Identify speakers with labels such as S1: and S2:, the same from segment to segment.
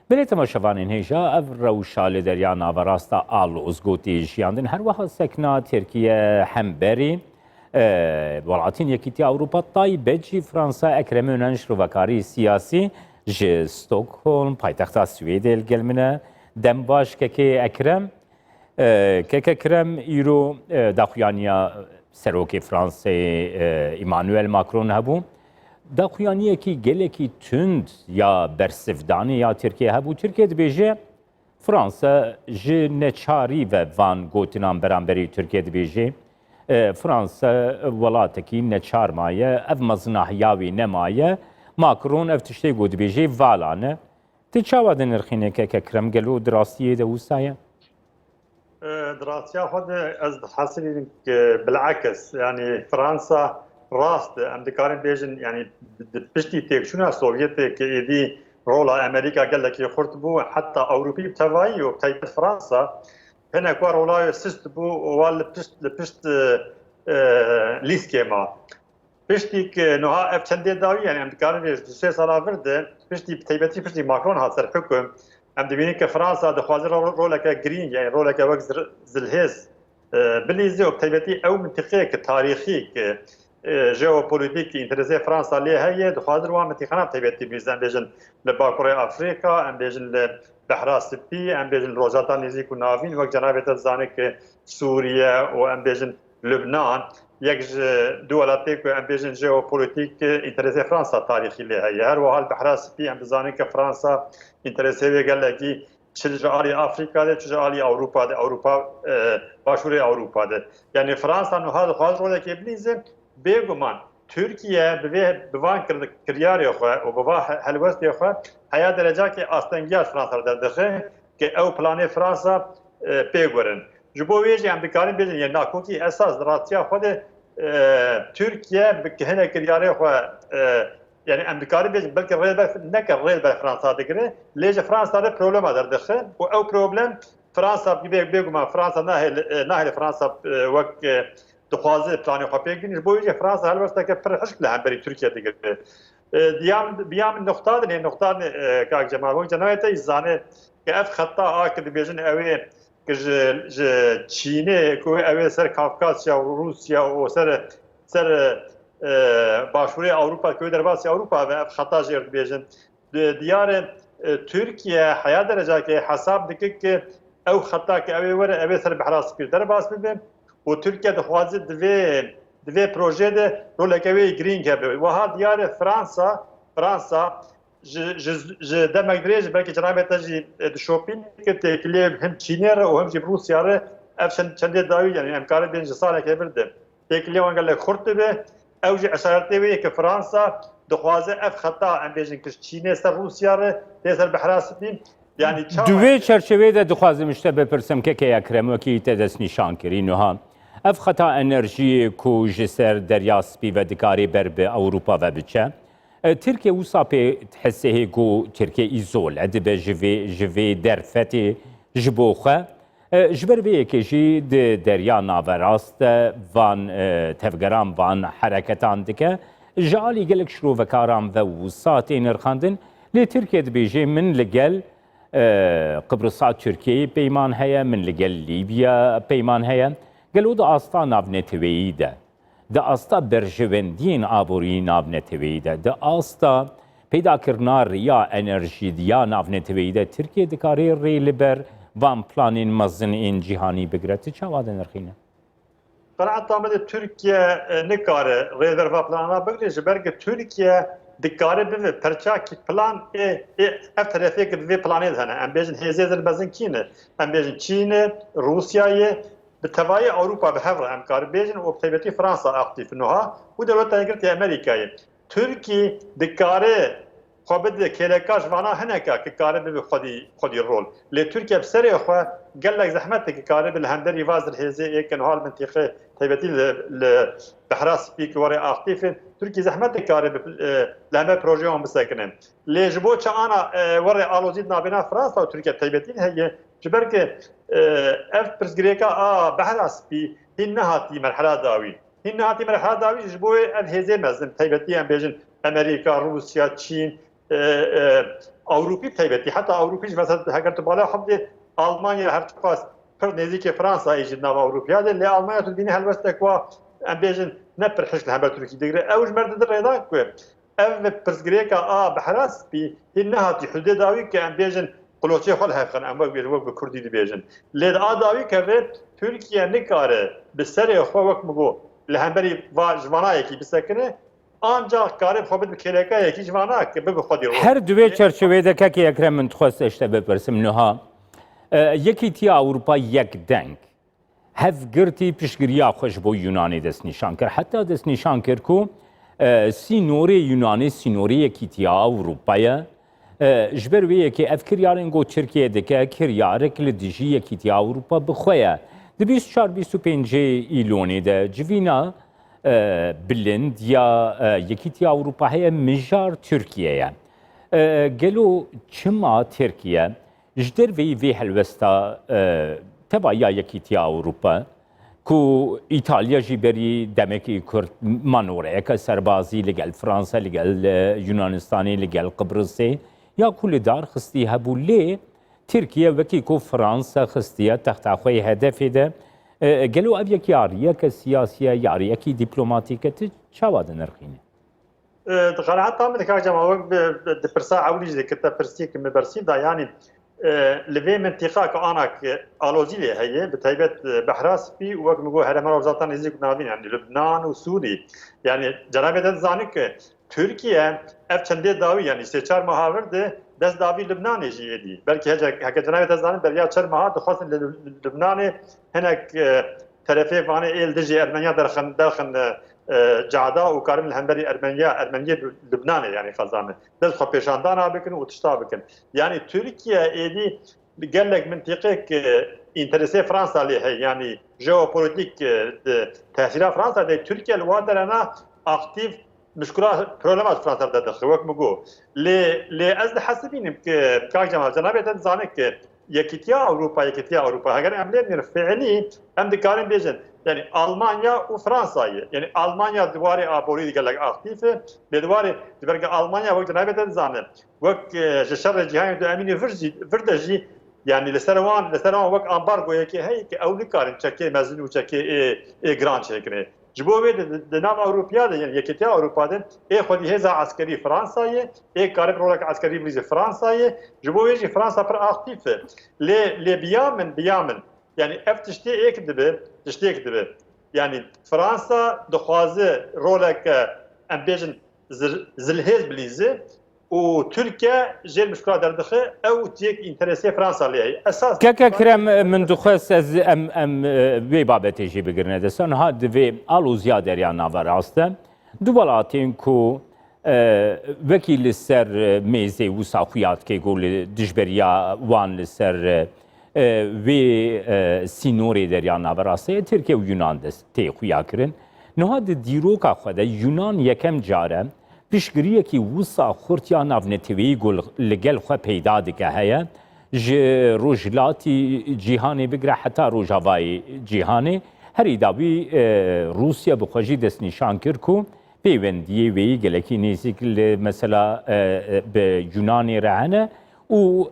S1: بلێ تەماشەوانین هێژا ئەv ڕەوشا لە دەریا ناوەڕاستە ئاڵ و ئۆزگۆتی ژیاندن هەروەها سەکنا تێرکیە هەمبەری وڵاتین یەکیتی ئەوروپا تایبەتجی فرانسا ئەکرێمێنەن شرۆڤەکاری سیاسی ji ستۆکهۆلم پایتەختا سوێدێ لەگەڵ منە دەم باش کەکێ ئەکرەم کەکە کرەم ئیرۆ داخوایانە سەرۆکی فرانسێ ئیمانوێل ماکرۆن هەبوو داخوایانیەکی gelekî tund ya bersivdanî ya Tirkiye hebû Tirkiye dibêje Fransa ji neçarî ve van gotinan beramberî Tirkiye dibêje Fransa welatekî neçar maye ev mezina hiyawî nemaye Macron ev tiştê got dibêje valane Ti çawa di nirxînekeke kirem gelo di rastiyê de wisa ye
S2: di rastiya xwe de ez dihesibînim bilakis yani Fransa rast em dikarin bêjin yani piştî têkçûna Sovyetê ki êdî rola Amerîka gelekî xurt bû heta Ewropî bi tevahî û taybet Fransa hinek wa rolayê sist bû wa li pişt lîskê ma piştî ki niha ev çendê dawî yani em dikarin bêjin du sê sala vir de piştî taybetî piştî Macron hat ser hukm em dibînin ki Fransa dixwaze roleke girîng yani roleke wek zilhêz bilîze û taybetî ew mintîqeyeke tarîxî ki jeopolitik interese Fransa lê heye dixwazir wan metîxana taybetî bîze em bêjin li Bakurê Afrika em bêjin li Behra Spî em bêjin li rojata nêzik û navîn wek cenabê te dizane ki Sûriye û em bêjin Lubnan yek ji du welatê ku em bêjin jeopolitik interese Fransa tarîxî lê heye her wiha li Behra Spî em dizanin ki Fransa interese wê gelekî çi ji alî Afrika de çi ji alî Ewropa de Ewropa Başûrê Ewropa de yani Fransa niha dixwaz rolekê bilîze bêguman Türkiye bi van kiryarê xwe û bi van helwestê xwe heya derecakê astengiya Fransa derdixe ki ew planê Fransa pê gurin ji bo wê jî em dikarin bêjin yani nakokî esas di rastiya xwe de Türkiye bi hinek kiryarê xwe yani em dikarin bêjin belkî rêber neke rêber Fransa digire lê ji Fransa de problema derdixe û ew problem Fransa bêguman Fransa nahêle Fransa wek dixwaze planê xwe pêk bînin ji bo wê jî Fransa helwesteke pir hişk li hemberî Tirkiye digire biyam noxta dinê noxta kak Cemal wek cenabê te zane ki ev xeta a ki dibêjin ew ê ki ji Çînê ku ew ê ser Kafkasya û Rusya û ser Başûrê Ewropa ku derbasî Ewropa ve ev xeta jê dibêjin diyarê Tirkiye heya derecakê hesab dike ki ew xeta ki ew ê were ew ê ser Behra Spî derbas bibe û Tirkiye dixwaze divê projê de roleke wê girîng hebe wiha diyarê Fransa ji demek dirê ji belkî cenabê te jî dişopîn ki têkiliyê hem Çînê re û hem jî Rusya re ev çendê dawî yani em karin bêjin ji salekê bir de têkiliyê wan gelek xurt dibe ew jî eşaretê wê ki Fransa dixwaze ev xeta em bêjin ki Çînê ser Rusya re tê ser Behra Spî yani
S1: di wê çerçevê de dixwazim işte bipirsim kekeya kiremwekî te destnîşan kirî niha ev xeta enerjiyê ku ji ser derya Spî ve dikarî ber bi Ewropa ve biçe Tirkiye wisa pê hesehê ku Tirkiye îzole dibe ji vê derfetê ji bo xwe ji ber vê yekê jî di derya naverast de van tevgeran van hereketan dike ji alî gelek şîrovekaran ve wisatê nirxandin lê Tirkiye dibêje min li gel Qıbrısa Tirkiyeyê peyman heye min li gel Lîbya peyman heye gelo di asta navneteweyî de di asta berjivendiyên aborî navneteweyî de di asta peydakirina riya enerjî ya navneteweyî de Tirkiye dikarê rê li ber van planên mezin ên cîhanî bigire ti çawa de nirxîne
S2: qenaeta me de Tirkiye nikare rêver va plana bigire ji ber ki Tirkiye dikare bive perçakî plan ev terefêkir divê planê de hene em bêjin hêzê zilbezin kîne em bêjin Çînê Rusyayê bi tevahî Ewropa bi hev re em karî bêjin û taybetî Fransa aktif niha û dewleta girtî Amerîkayê Tirkî dikare xwe bide kêleka ji vana hineka ki karî bibe xwedî rol lê Tirkiye bi serê xwe gelek zehmeteke karî bi li hemberî va zilhêzê êkin hal mintîqe taybetî li Behra Spî ki were aktif Tirkiye zehmeteke karî li hember projeyan bisekinin lê ji bo çi ana were alozî navbêna Fransa û Tirkiye taybetîn heye ji ber ki ev pirsgirêka a Behra Spî hîn nehatî merhela dawî hîn nehatî merhela dawî ji bo ev hêzê mezin taybetî em bêjin Amerika, Rusya, Çin اوروبی تایبەتی حتا اوروپیش مثلا هەگەر تو بالا حەبدێ ئالمانیا هەرچقاس پر نزیکی فرانسا ئیژ ناو ئەوروپیا دێ لێ ئالمانیا تو بینی هەلبەستێکوا ئەم بێژن نەپر حشت هەمبەر تورکی دەگرێ ئەوش مەردە ڕێدا کوێ ئەو پرسگرێکە بەحراسپی هی نەهاتی حدودێ داوی کە ئەم بێژن قلوچێ خۆل هەفخن ئەم وەک وەک بە کوردی دەبێژن لێ ئاداوی کەوێت تورکیا نکارە بسەرێ خۆ وەک بگۆ لە هەمبەری ژمانایەکی بسەکنێ ancak garip xwe bi kêlekayekî ji vanake bibe xwedî
S1: her divê çerçevede kekê Ekrem min dixwest eşte bipirsim niha yekîtiya Ewropa yek deng hevgirtî piştgiriya xwe ji bo Yunanê destnîşan kir heta destnîşan kir ku sînorê Yunanê sînorê yekîtiya Ewropaya ji ber wê yekê ev kiryarên got Tirkiye dike kiryarek li dijî yekîtiya Ewropa bixwe ye di 24-25 îlonê de civîna bilind ya yekîtiya Ewropa heye mijar Tirkiyeye. Gelo çima Tirkiye ji derveyî vê helwesta teba ya yekîtiya Ewropa ku İtalya jî berî demekî Kurd manoreyeka serbazî li gel Fransa li gel Yunanistanê li gel Qibrısê ya ku li dar xistî hebû lê Tirkiye wekî ku Fransa xistiye texta xwe hedefê de gelo ev yek yariyeke siyasiye yariyekî dîplomatîke çawa dinirxîne
S2: قناعت تام دکار جمع وقت د پرسا اولی د کته پرسی کې مبرسی دا یعنی لوی منطقه که آنها که آلوزی له هیه به تایبت بحراس بی وقت میگو هرم روزاتان نزدیک ناوین یعنی لبنان و سوری یعنی جناب داد زانی که ترکیه اف چنده داوی یعنی سه چهار ماه ورده دست داوی لبنان جیدی بلکه هک جناب داد زانی بریا چهار ماه دخواستن لبنان هناك طرفه وانه ال دجی ارمنیا درخن جعدا و کارم الهندری ارمنیا لبنان yani kazanı. Ders xo peşandan abikin و tişta bikin. Yani Türkiye edi gelek mintiqek interese Fransa lihe yani jeopolitik tesira Fransa de Türkiye الوادرنا aktif مشكلة problemat Fransa da daxil وقت مگو ل از حسبینم که کاج جمال جناب ته زانه که یکیتیا اروپا اگر عملیات فعلی هم دکارن بیژن yani Almanya و Fransa'yı yani Almanya duvarı abori diğerler aktife ve duvarı diğer Almanya vakti nabeten zanne vak şerre cihan de emini virdaji yani leservan vak ambargo ki hey ki evli karın çeke mezun çeke gran çekre Cibove de nav Avrupa'da yani yeketiya Avrupa'da xodi heza askeri Fransa'yı karib rolak askeri bize Fransa'yı Cibove Fransa per aktife le biyamen yani ev tiştê ek dibe yani Fransa dixwaze roleke em bêjin zilhêz bilîze û Türkiye jêr mişkila derdixe ew tiyek interesê Fransa lê esas
S1: kek Ekrem min dixwest ez em vê babetê jî bigirne destan ha divê alûziya derya nava rast e du welatên ku wekî li ser mêzê wisa xuyatke got li dijberiya wan li ser vê sînorê derya naverastê Tirkiye û Yunan tê xuya kirin. Niha di dîroka xwe de Yunan yekem care piştgiriyekî wisa xurtiya navnetewî li gel xwe peyda dike heye ji rojhilatî cîhanê bigire heta rojavayê cîhanê herî dawî Rusya bi xwe jî destnîşan kir ku peywendiyê wê gelekî nêzik li mesela bi Yunanê re hene û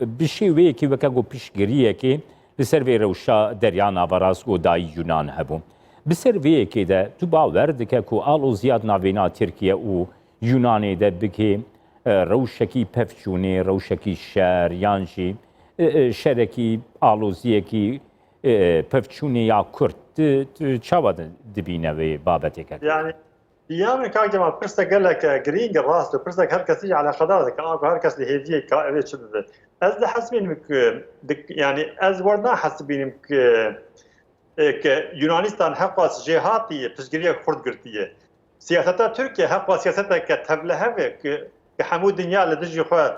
S1: bi şêweyekî weke got piştgiriyekê li ser vê rewşa derya naverast got dayî Yunan hebû. Bi ser vêyekê de tu bawer dike ku aloziyat navêna Tirkiye û Yunanê de bike rewşekî pevçûnê, rewşekî şer yan jî şerekî aloziyekî pevçûnê ya Kurd çawa dibîne vê babeteke?
S2: Yani Yani kak Cemal pırsa gelek green rast و pırsa herkesi ala kadar da herkes hediye ka evet şimdi. Az da hasbinim ki yani az varda hasbinim ki Yunanistan haqqas cihati pişgiriye Kurd girtiye. Siyaseta Türkiye haqqas siyaseta ki tevlehe ve ki hamu dünya le dijî xwe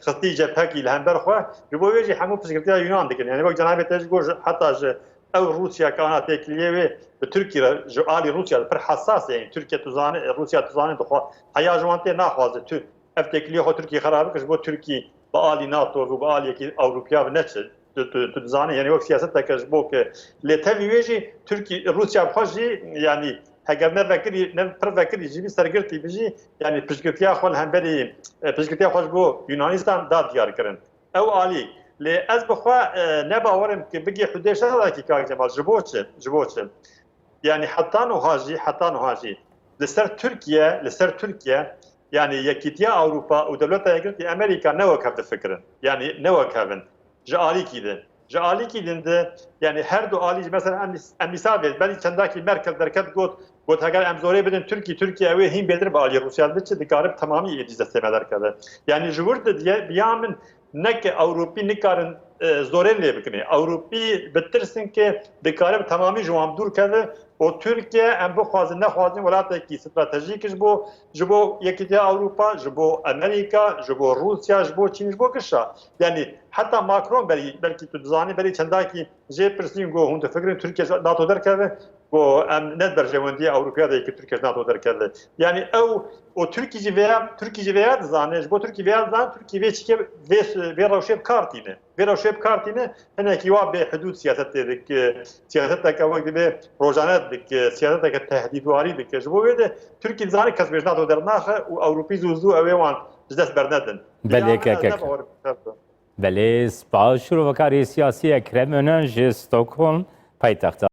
S2: xistî cephekî li hember xwe ji bo wê jî hemû pişgirtiya Yunan dikin. Yani bak cenabê te ji gor heta ji ew Rusya kana têkiliye wê bi Tirkiye ji alî Rusya pir hesas yani Türkiye tuzanê Rusya tuzanê dixwe heya ji wan tê naxwaze tu ev têkiliye xwe Tirkiye xerab kir ji bo Tirkiye bi alî NATO û bi aliyekî Ewropya bi neçe tu dizanî yani wek siyaset teke ji bo ki lê tevî wê jî Tirkiye Rusya xwe jî yani هەگەر پر vekirî jî vî sergirtî bijî yani piştgirtiya xwe li hemberî piştgirtiya xwe ji bo Yunanistan da diyar kirin. Ew alî. Lê ez bixwe nebawerim ki bigê Xwedê şerekî Kak Cemal ji bo çi. Yani heta niha jî li ser Tirkiye yani Yekîtiya Ewropa û Dewleta Yekîtî Amerîka ne wek hev difikirin. Yani ne wek hevin. Ji alîkî din. Ji alîkî din de yani her du alî mesela em misal ver belî çendakî Merkel derket got heger em zorê bidin Tirkiye ew ê hîn bêdir bi alî Rûsya diçe dikarib temamî êdî destê derkeve. Yani ji wir de diye biya min neke Ewropî nikarin zorê lê bikine. Ewropî bitirsin ki dikarib temamî ji wan dûr keve. O Türkiye em bixwazin nexwazin welatekî stratejîk ji bo Yekîtiya Ewropa, ji bo Amerîka, ji bo Rûsya, ji bo Çîn, ji bo kişa. Yani heta Macron belkî tu dizanî berî çendakî jê pirsîn got hûn difikirin Türkiye NATO derkeve got em nedberjewendiya Ewropaya de ki Türkiye NATO derkeve. Yani ew o Türkiye ji vêya dizane ji bo Türkiye vêya dizane Türkiye vê çîkê vê rewşê kartîne. Vê rewşê kartîne hinekî wa bêhudûd siyasetê dik siyaseteke wek dibe rojane dik siyaseteke tehdîdwarî dik. Ji bo wê de Türkiye dizane kes bêj NATO dernaxe û Ewropî zû ew ê wan ji dest bernedin.
S1: Belê spas şîrovekariya siyasî Ekrem Önen ji Stockholm paytexta